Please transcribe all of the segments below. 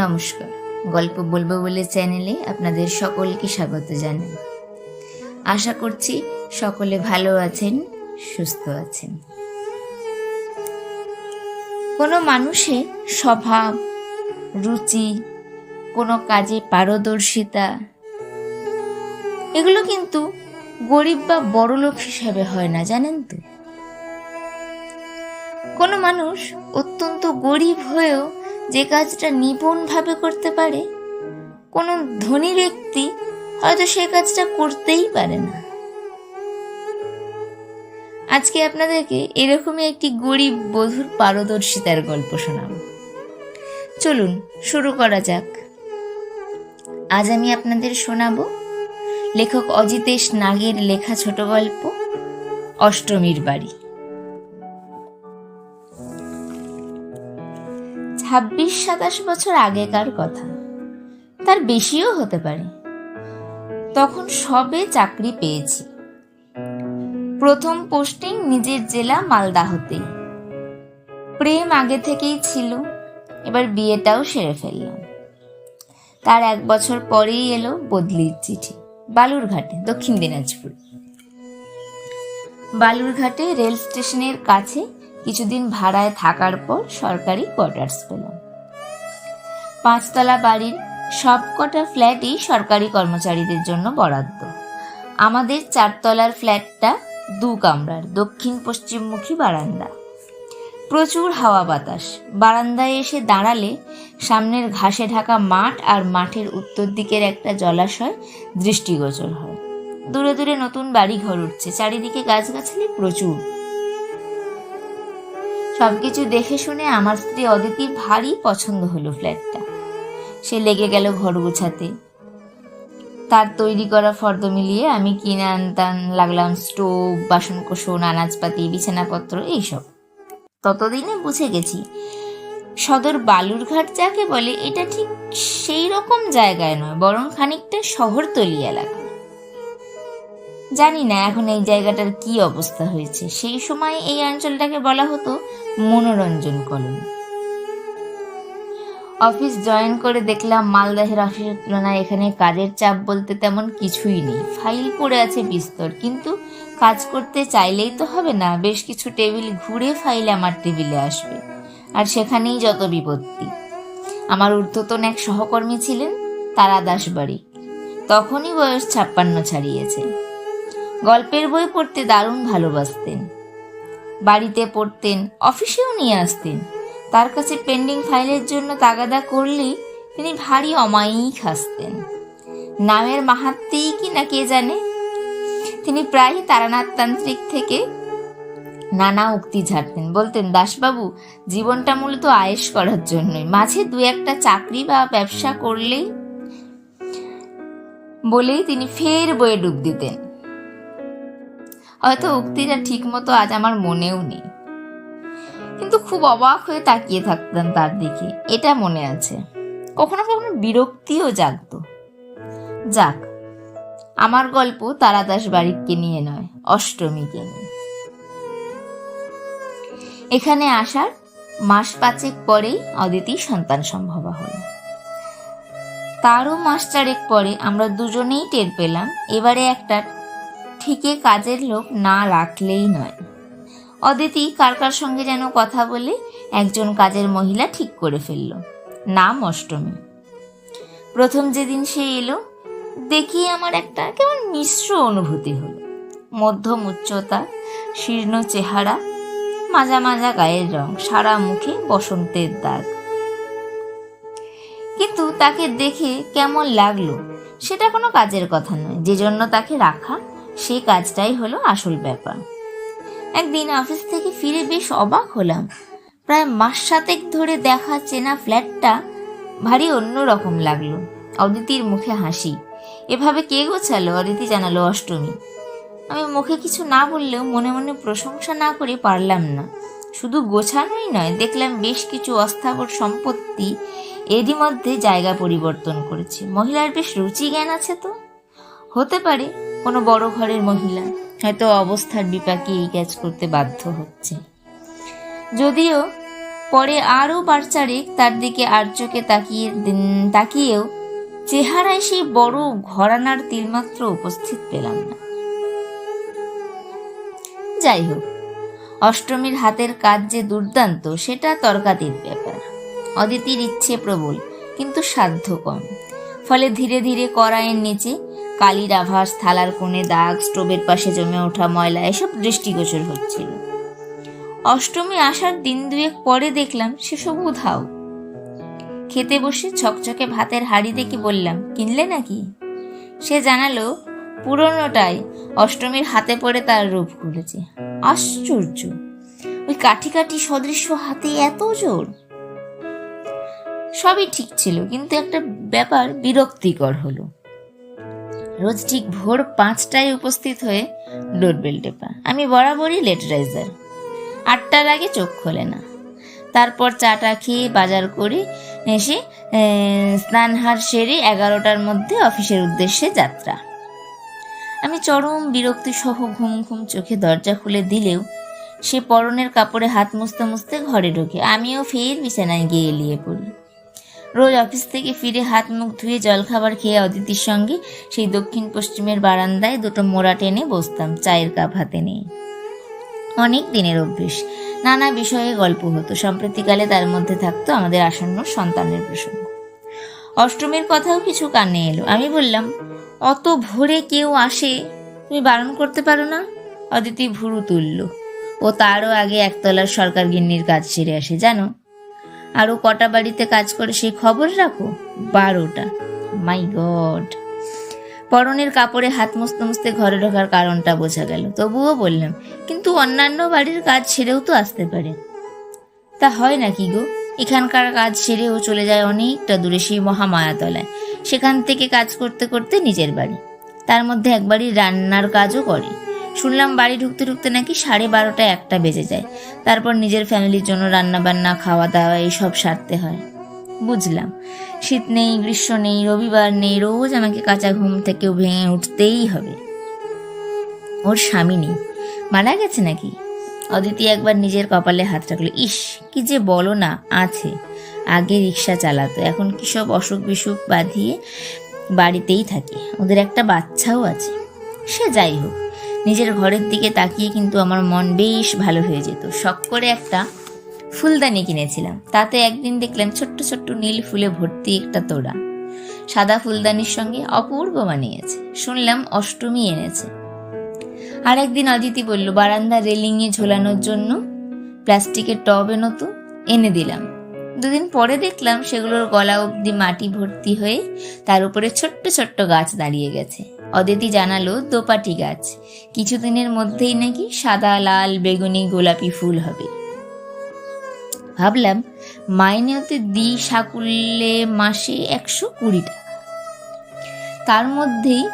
নমস্কার, গল্প বলবো বলে চ্যানেলে আপনাদের সকলকে স্বাগত জানাই। আশা করছি সকলে ভালো আছেন, সুস্থ আছেন। কোনো মানুষের স্বভাব, রুচি, কোনো কাজে পারদর্শিতা এগুলো কিন্তু গরিব বা বড়লোক হিসাবে হয় না, জানেন তো। কোনো মানুষ অত্যন্ত গরিব হয়েও যে কাজটা নিপুণভাবে করতে পারে, কোনো ধনী ব্যক্তি হয়তো সে কাজটা করতেই পারে না। আজকে আপনাদেরকে এরকমই একটি গরিব বধূর পারদর্শিতার গল্প শোনাবো। চলুন শুরু করা যাক। আজ আমি আপনাদের শোনাবো লেখক অজিতেশ নাগের লেখা ছোট গল্প অষ্টমীর বাড়ি। 26-27 বছর আগেকার কথা, তার বেশিও হতে পারে। তখন সবে চাকরি পেয়েছি। প্রথম পোস্টিং নিজের জেলা মালদাহতে। প্রেম আগে থেকেই ছিল, এবার বিয়েটাও সেরে ফেললাম। তার 1 বছর পরেই এলো বদলির চিঠি, বালুরঘাটে, দক্ষিণ দিনাজপুর। বালুরঘাটে রেল স্টেশনের কাছে কিছুদিন ভাড়ায় থাকার পর সরকারি কোয়ার্টার্স পেলাম। 5 তলা বাড়ির সবকটা ফ্ল্যাটই সরকারি কর্মচারীদের জন্য বরাদ্দ। আমাদের 4 তলার ফ্ল্যাটটা 2 কামরার, দক্ষিণ পশ্চিমমুখী বারান্দা। প্রচুর হাওয়া বাতাস। বারান্দায় এসে দাঁড়ালে সামনের ঘাসে ঢাকা মাঠ আর মাঠের উত্তর দিকের একটা জলাশয় দৃষ্টিগোচর হয়। দূরে দূরে নতুন বাড়ি ঘর উঠছে, চারিদিকে গাছগাছালি প্রচুর। সবকিছু দেখে শুনে আমার স্ত্রী অদিতির ভারী পছন্দ হলো ফ্ল্যাটটা। সে লেগে গেল ঘর গুছাতে। তার তৈরি করা ফর্দ মিলিয়ে আমি কিনে আনতাম লাগলাম স্টোভ, বাসনকোসন, আনাজপাতি, বিছানাপত্র এইসব। ততদিনে বুঝে গেছি সদর বালুরঘাট যাকে বলে এটা ঠিক সেই রকম জায়গায় নয়, বরং খানিকটা শহরতলি এলাকা। জানি না এখন এই জায়গাটার কি অবস্থা হয়েছে। সেই সময় এই অঞ্চলটাকে বলা হতো মনোরঞ্জন কলোনি। অফিস জয়েন করে দেখলাম মালদহের অফিসের তুলনায় এখানে কাজের চাপ বলতে তেমন কিছুই নেই। ফাইল পড়ে আছে বিস্তর, কিন্তু কাজ করতে চাইলেই তো হবে না। বেশ কিছু টেবিল ঘুরে ফাইল আমার টেবিলে আসবে, আর সেখানেই যত বিপত্তি। আমার ঊর্ধ্বতন এক সহকর্মী ছিলেন, তারা দাস বাড়ি। তখনই বয়স 56 ছাড়িয়েছে। গল্পের বই পড়তে দারুণ ভালোবাসতেন। বাড়িতে পড়তেন, অফিসেও নিয়ে আসতেন। তার কাছে পেন্ডিং ফাইলের জন্য তাগাদা করলেই তিনি ভারী অমায়িক হাসতেন। নামের মাহাত্মেই কি না কে জানে, তিনি প্রায়ই তারানাথতান্ত্রিক থেকে নানা উক্তি ঝাড়তেন। বলতেন, দাসবাবু, জীবনটা মূলত আয়েশ করার জন্যই, মাঝে 2-1টা চাকরি বা ব্যবসা করলেই বলেই তিনি ফের বইয়ে ডুব দিতেন। হয়তো উক্তিটা ঠিক মতো আজ আমার মনেও নেই, কিন্তু খুব অবাক হয়ে তাকিয়ে থাকতাম তার দিকে, এটা মনে আছে। কখনো কখনো বিরক্তিও জাগতো। যাক, আমার গল্প তারাদাস বাড়িকে নিয়ে নয়, অষ্টমীকে নিয়ে। এখানে আসার মাস 5 পরেই অদিতি সন্তান সম্ভবা হলো। তারও মাস 4 পরে আমরা দুজনেই টের পেলাম এবারে একটা ঠিকে কাজের লোক না রাখলেই নয়। অদিতি কার কার সঙ্গে যেন কথা বলে একজন কাজের মহিলা ঠিক করে ফেলল, নাম অষ্টমী। প্রথম যেদিন সে এলো দেখি আমার একটা কেমন মিশ্র অনুভূতি হলো। মধ্যম উচ্চতা, শীর্ণ চেহারা, মাজা মাজা গায়ের রং, সারা মুখে বসন্তের দাগ। কিন্তু তাকে দেখে কেমন লাগলো সেটা কোনো কাজের কথা নয়। যে জন্য তাকে রাখা, সেই কাজটাই হলো আসল ব্যাপার। একদিন অফিস থেকে ফিরে বেশ অবাক হলাম। প্রায় মাস 7 ধরে দেখা চেনা ফ্ল্যাটটা ভারী অন্যরকম লাগলো। অদিতির মুখে হাসি। এভাবে কে গোছালো? অদিতি জানালো, অষ্টমী। আমি মুখে কিছু না বললেও মনে মনে প্রশংসা না করে পারলাম না। শুধু গোছানোই নয়, দেখলাম বেশ কিছু অস্থাবর সম্পত্তি এরই মধ্যে জায়গা পরিবর্তন করেছে। মহিলার বেশ রুচি জ্ঞান আছে তো। হতে পারে কোনো বড় ঘরের মহিলা, হয়তো অবস্থার বিপাকে এই কাজ করতে বাধ্য হচ্ছে। যদিও পরে আরও বারচারেক তার দিকে আর চোখে তাকিয়েও চেহারায় সেই বড় ঘরানার তিলমাত্র উপস্থিত পেলাম না। যাই হোক, অষ্টমীর হাতের কাজ যে দুর্দান্ত সেটা তর্কাতীত ব্যাপার। অদিতির ইচ্ছে প্রবল, কিন্তু সাধ্য কম। ফলে ধীরে ধীরে কড়াইয়ের নিচে কালির আভাস, থালার কোণে দাগ, স্টোভের পাশে জমে ওঠা ময়লা এসব দৃষ্টিগোচর হচ্ছিল। অষ্টমী আসার দিন দুয়েক পরে দেখলাম সেসব উধাও। খেতে বসে ছকছকে ভাতের হাঁড়ি দেখে বললাম, কিনলে নাকি? সে জানালো পুরনোটাই অষ্টমীর হাতে পড়ে তার রূপ খুলেছে। আশ্চর্য, ওই কাঠি কাঠি সদৃশ্য হাতে এত জোর। সবই ঠিক ছিল, কিন্তু একটা ব্যাপার বিরক্তিকর হলো। রোজ ঠিক ভোর 5টায় উপস্থিত হয়ে ডোরবেল টেপা। আমি বরাবরই লেট রাইজার, 8টার আগে চোখ খোলে না। তারপর চাটা খেয়ে বাজার করে এসে স্নানহার সেরে 11টার মধ্যে অফিসের উদ্দেশ্যে যাত্রা। আমি চরম বিরক্তি সহ ঘুম ঘুম চোখে দরজা খুলে দিলেও সে পরনের কাপড়ে হাত মুছতে মুছতে ঘরে ঢোকে। আমিও ফের বিছানায় গিয়ে এলিয়ে পড়ি। রোজ অফিস থেকে ফিরে হাত মুখ ধুয়ে জলখাবার খেয়ে অদিতির সঙ্গে সেই দক্ষিণ পশ্চিমের বারান্দায় দুটো মোড়া টেনে বসতাম, চায়ের কাপ হাতে নিয়ে। অনেক দিনের অভ্যেস, নানা বিষয়ে গল্প হতো। সম্প্রতিকালে তার মধ্যে থাকতো আমাদের আসন্ন সন্তানের প্রসঙ্গ। অষ্টমীর কথাও কিছু কানে এলো। আমি বললাম, অত ভোরে কেউ আসে, তুমি বারণ করতে পারো না? অদিতি ভুরু তুলল। ও তারও আগে একতলার সরকার গিন্নির কাজ সেরে আসে, জানো? আরও কটা বাড়িতে কাজ করে সেই খবর রাখো? 12টা। মাই গড! পরনের কাপড়ে হাত মুছতে মুছতে ঘরে ঢোকার কারণটা বোঝা গেল। তবুও বললাম, কিন্তু অন্যান্য বাড়ির কাজ সেরেও তো আসতে পারে। তা হয় নাকি গো? এখানকার কাজ সেরেও চলে যায় অনেকটা দূরে, সেই মহামায়াতলায়। সেখান থেকে কাজ করতে করতে নিজের বাড়ি, তার মধ্যে একবারই রান্নার কাজও করে। শুনলাম বাড়ি ঢুকতে ঢুকতে নাকি 12:30 1টা বেজে যায়। তারপর নিজের ফ্যামিলির জন্য রান্না বান্না, খাওয়া দাওয়া এইসব সারতে হয়। বুঝলাম, শীত নেই, গ্রীষ্ম নেই, রবিবার নেই, রোজ আমাকে কাঁচা ঘুম থেকেও ভেঙে উঠতেই হবে। ওর স্বামী নেই, মারা গেছে নাকি? অদিতি একবার নিজের কপালে হাত রাখলো। ইস, কি যে বলো না, আছে। আগে রিক্সা চালাতো, এখন কি সব অসুখ বিসুখ বাঁধিয়ে বাড়িতেই থাকে। ওদের একটা বাচ্চাও আছে। সে যাই হোক, নিজের ঘরের দিকে তাকিয়ে কিন্তু আমার মন বেশ ভালো হয়ে যেত। শখ করে একটা ফুলদানি কিনেছিলাম। তাতে একদিন দেখলাম ছোট্ট ছোট্ট নীল ফুলে ভর্তি একটা তোড়া। সাদা ফুলদানির সঙ্গে অপূর্ব মানিয়েছে। শুনলাম অষ্টমী এনেছে। আর একদিন অদিতি বলল, বারান্দার রেলিংয়ে ঝোলানোর জন্য প্লাস্টিকের টব এনো তো। এনে দিলাম। 2 দিন পরে দেখলাম সেগুলোর গলা অবধি মাটি ভর্তি হয়ে তার উপরে ছোট্ট ছোট্ট গাছ দাঁড়িয়ে গেছে। অদিতি জানালো দোপাটি গাছ, কিছুদিনের মধ্যেই নাকি সাদা, লাল, বেগুনি, গোলাপি ফুল হবে। ভাবলাম মাইনেতে দিই সাকুল্যে মাসে 120 টাকা। তার মধ্যেই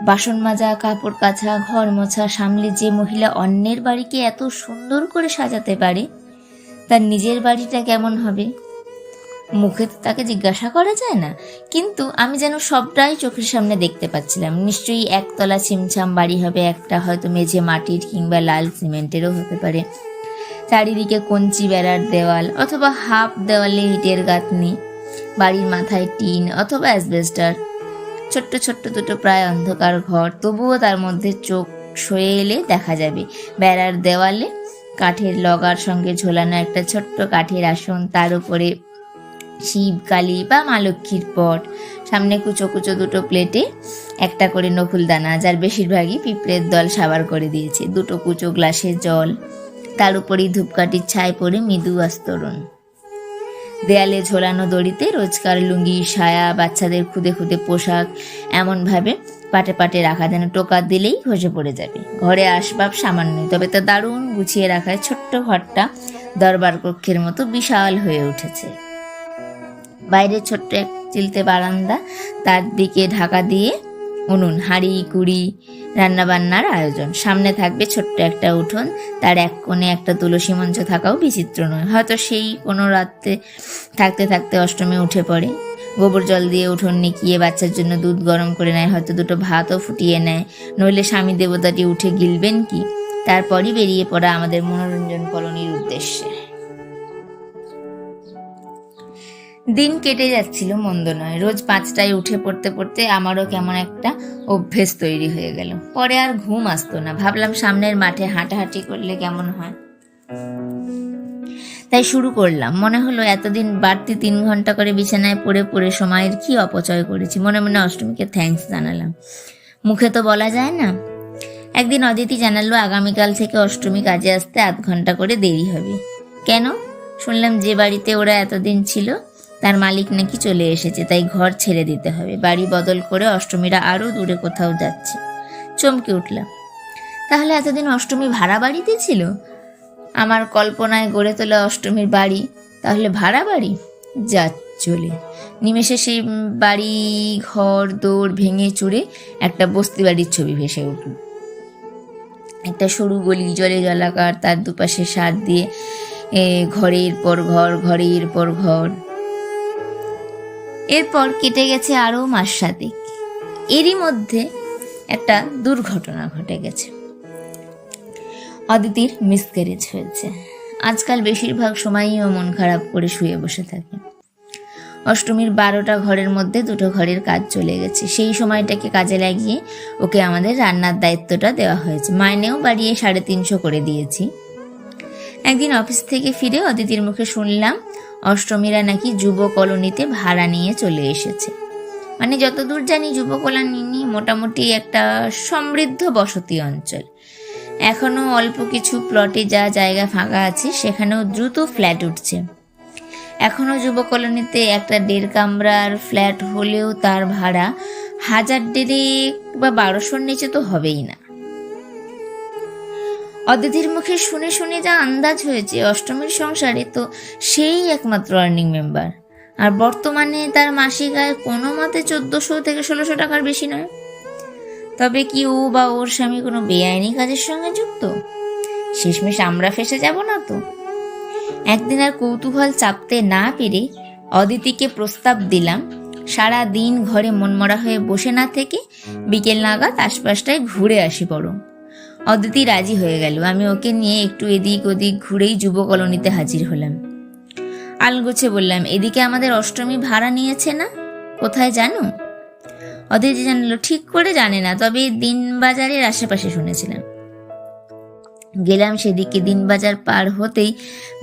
বাসন মাজা, কাপড় কাচা, ঘর মোছা সামলে যে মহিলা অন্যের বাড়িকে এত সুন্দর করে সাজাতে পারে, তার নিজের বাড়িটা কেমন হবে? মুখে তো তাকে জিজ্ঞাসা করা যায় না, কিন্তু আমি যেন সবটাই চোখের সামনে দেখতে পাচ্ছিলাম। নিশ্চয়ই একতলা ছিমছাম বাড়ি হবে একটা, হয়তো মেঝে মাটির কিংবা লাল সিমেন্টেরও হতে পারে। চারিদিকে কঞ্চি বেড়ার দেওয়াল অথবা হাফ দেওয়ালে ইটের গাঁথনি, বাড়ির মাথায় টিন অথবা অ্যাসবেস্টার। ছোট্ট ছোট্ট দুটো প্রায় অন্ধকার ঘর, তবুও তার মধ্যে চোখ সয়ে এলে দেখা যাবে বেড়ার দেওয়ালে কাঠের লগার সঙ্গে ঝোলানো একটা ছোট্ট কাঠের আসন, তার উপরে শিব, কালী বা মা লক্ষ্মীর পট, সামনে কুচো কুচো দুটো প্লেটে একটা করে নকুলদানা, যার বেশিরভাগই পিঁপড়ের দল সাবার করে দিয়েছে, দুটো কুচো গ্লাসে জল, তার উপরেই ধূপকাঠির ছায় পড়ে মৃদু আস্তরণ। দেয়ালে ঝোলানো দড়িতে রোজকার লুঙ্গি, সায়া, বাচ্চাদের খুদে খুদে পোশাক এমনভাবে পাটে পাটে রাখা যেন টোকা দিলেই খসে পড়ে যাবে। ঘরে আসবাব সামান্যই, তবে তা দারুণ গুছিয়ে রাখায় ছোট্ট ঘরটা দরবার কক্ষের মতো বিশাল হয়ে উঠেছে। বাইরে ছোট্ট এক চিলতে বারান্দা, তার দিকে ঢাকা দিয়ে উনুন, হাঁড়ি কুড়ি, রান্নাবান্নার আয়োজন। সামনে থাকবে ছোট্ট একটা উঠোন, তার এক কোণে একটা তুলসী মঞ্চ থাকাও বিচিত্র নয়। হয়তো সেই কোনো রাতে থাকতে থাকতে অষ্টমী উঠে পড়ে, গোবর জল দিয়ে উঠোন নিকিয়ে বাচ্চার জন্য দুধ গরম করে নেয়, হয়তো দুটো ভাতও ফুটিয়ে নেয়, নইলে স্বামী দেবতাটি উঠে গিলবেন কি। তারপরই বেরিয়ে পড়া আমাদের মনোরঞ্জন কলোনির উদ্দেশ্যে। দিন কেটে যাচ্ছিল মন্দ নয়। রোজ 5টায় উঠে পড়তে পড়তে আমারও কেমন একটা অভ্যেস তৈরি হয়ে গেল। পরে আর ঘুম আসতো না। ভাবলাম সামনের মাঠে হাঁটাহাঁটি করলে কেমন হয়, তাই শুরু করলাম। মনে হলো এতদিন বাড়তি 3 ঘন্টা করে বিছানায় পড়ে পড়ে সময়ের কি অপচয় করেছি। মনে মনে অষ্টমীকে থ্যাঙ্কস জানালাম, মুখে তো বলা যায় না। একদিন অদিতি জানালো আগামীকাল থেকে অষ্টমী কাজে আসতে 8 ঘন্টা করে দেরি হবে। কেন? শুনলাম যে বাড়িতে ওরা এতদিন ছিল তার মালিক নাকি চলে এসেছে, তাই ঘর ছেড়ে দিতে হবে। বাড়ি বদল করে অষ্টমীরা আরও দূরে কোথাও যাচ্ছে। চমকে উঠলাম, তাহলে এতদিন অষ্টমী ভাড়া বাড়িতে ছিল? আমার কল্পনায় গড়ে তোলা অষ্টমীর বাড়ি তাহলে ভাড়া বাড়ি? যা চলে নিমেষে সেই বাড়ি ঘর দৌড় ভেঙে চুরে একটা বস্তি বাড়ির ছবি ভেসে উঠল। একটা সরু গলি, জলে জলাকার, তার দুপাশে সার দিয়ে ঘরের পর ঘর, ঘরের পর ঘর। এরপর কেটে গেছে আরও মাস 7। এরই মধ্যে একটা দুর্ঘটনা ঘটে গেছে। অদিতির মিসক্যারেজ হয়েছে। আজকাল বেশিরভাগ সময়ই ও মন খারাপ করে শুয়ে বসে থাকে। অষ্টমীর 12টা ঘরের মধ্যে 2টো ঘরের কাজ চলে গেছে। সেই সময়টাকে কাজে লাগিয়ে ওকে আমাদের রান্নার দায়িত্বটা দেওয়া হয়েছে। মাইনেও বাড়িয়ে 350 করে দিয়েছি। একদিন অফিস থেকে ফিরে অদিতির মুখে শুনলাম অষ্টমীরা নাকি যুব কলোনিতে ভাড়া নিয়ে চলে এসেছে। মানে যতদূর জানি যুব কলোনি মোটামুটি একটা সমৃদ্ধ বসতি অঞ্চল। এখনও অল্প কিছু প্লটে যা জায়গা ফাঁকা আছে সেখানেও দ্রুত ফ্ল্যাট উঠছে। এখনও যুব কলোনিতে একটা 1.5 কামরার ফ্ল্যাট হলেও তার ভাড়া 1000 বা 1200-র নিচে তো হবেই না। অদিতির মুখে শুনে শুনে যা আন্দাজ হয়েছে, অষ্টমীর সংসারে তো সেই একমাত্র আর্নিং মেম্বার, আর বর্তমানে তার মাসিক আয় কোনো মতে 1400 থেকে 1600 টাকার বেশি নয়। তবে কি ও বা ওর স্বামী কোনো বেআইনি কাজের সঙ্গে যুক্ত? শেষমেশ আমরা ফেসে যাব না তো? একদিন আর কৌতূহল চাপতে না পেরে অদিতিকে প্রস্তাব দিলাম, সারা দিন ঘরে মনমরা হয়ে বসে না থেকে বিকেল নাগাদ আশপাশটায় ঘুরে আসি বরং। অদিতি রাজি হয়ে গেল। আমি ওকে নিয়ে একটু এদিক ওদিক ঘুরেই যুব কলোনিতে হাজির হলাম। আলগোছে বললাম, এদিকে আমাদের অষ্টমী ভাড়া নিয়েছে না, কোথায় জানো? অদিতি জানলো ঠিক করে জানে না, তবে দিনবাজারের আশেপাশে শুনেছিলাম। গেলাম সেদিকে। দিনবাজার পার হতেই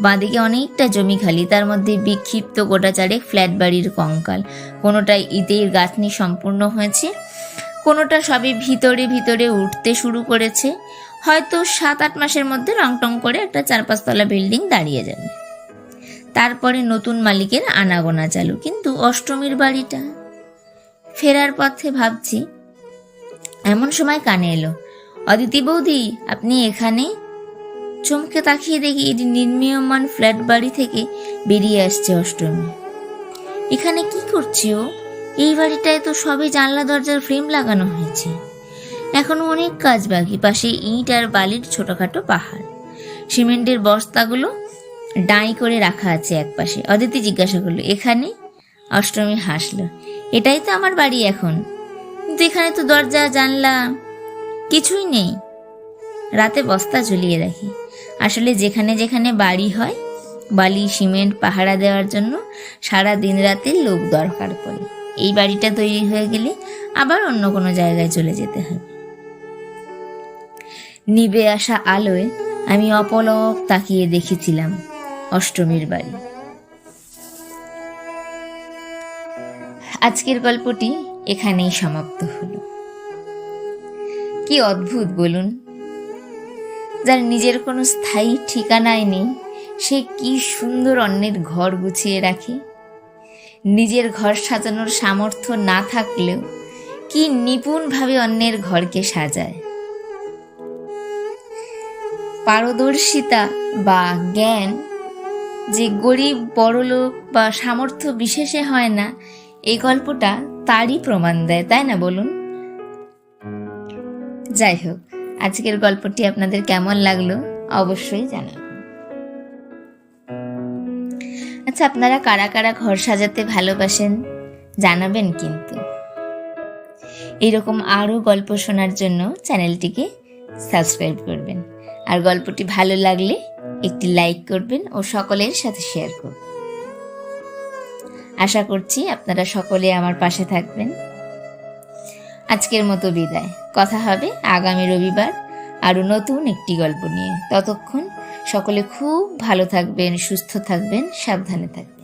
বাঁদিকে অনেকটা জমি খালি, তার মধ্যে বিক্ষিপ্ত গোটাচারেক ফ্ল্যাট বাড়ির কঙ্কাল। কোনোটায় ইটের গাঁথনি সম্পূর্ণ হয়েছে, কোনোটা সবে ভিতরে ভিতরে উঠতে শুরু করেছে। হয়তো 7-8 মাসের মধ্যে রংটং করে একটা 4-5 তলা বিল্ডিং দাঁড়িয়ে যাবে। তারপরে নতুন মালিকের আনাগোনা চালু। কিন্তু অষ্টমীর বাড়িটা? ফেরার পথে ভাবছি, এমন সময় কানে এলো, অদিতি বৌদি আপনি এখানে? চমকে তাকিয়ে দেখি এটি নির্মীয়মান ফ্ল্যাট বাড়ি থেকে বেরিয়ে আসছে অষ্টমী। এখানে কি করছি ও? এই বাড়িটায় তো সবে জানলা দরজার ফ্রেম লাগানো হয়েছে, এখনো অনেক কাজ বাকি। পাশে ইট আর বালির ছোটখাটো পাহাড়, সিমেন্টের বস্তাগুলো ডাঁই করে রাখা আছে এক পাশে। অদিতি জিজ্ঞাসা করলো, এখানে? অষ্টমী হাসলো, এটাই তো আমার বাড়ি এখন, কিন্তু এখানে তো দরজা জানলা কিছুই নেই। রাতে বস্তা ঝুলিয়ে রাখি। আসলে যেখানে যেখানে বাড়ি হয়, বালি সিমেন্ট পাহারা দেওয়ার জন্য সারা দিন রাতে লোক দরকার পড়ে। এই বাড়িটা তৈরি হয়ে গেলে আবার অন্য কোনো জায়গায় চলে যেতে হবে। নিভে আসা আলোয় আমি অপলক তাকিয়ে দেখেছিলাম অষ্টমীর বাড়ি। আজকের গল্পটি এখানেই সমাপ্ত হলো। কি অদ্ভুত বলুন, যার নিজের কোনো স্থায়ী ঠিকানায় নেই সে কি সুন্দর অন্যের ঘর গুছিয়ে রাখে। নিজের ঘর সাজানোর সামর্থ্য না থাকলেও কি নিপুণভাবে অন্যের ঘরকে সাজায়। পারদর্শিতা বা জ্ঞান যে গরিব বড়লোক বা সামর্থ্য বিশেষে হয় না, এই গল্পটা তারই প্রমাণ দেয়, তাই না বলুন? যাই হোক, আজকের গল্পটি আপনাদের কেমন লাগলো অবশ্যই জানাবেন। আচ্ছা, আপনারা কারা কারা ঘর সাজাতে ভালোবাসেন জানাবেন কিন্তু। এরকম আরও গল্প শোনার জন্য চ্যানেলটিকে সাবস্ক্রাইব করবেন, আর গল্পটি ভালো লাগলে একটি লাইক করবেন ও সকলের সাথে শেয়ার করবেন। আশা করছি আপনারা সকলে আমার পাশে থাকবেন। আজকের মতো বিদায়। কথা হবে আগামী রবিবার আরও নতুন একটি গল্প নিয়ে। ততক্ষণ সকলে খুব ভালো থাকবেন, সুস্থ থাকবেন, সাবধানে থাকবেন।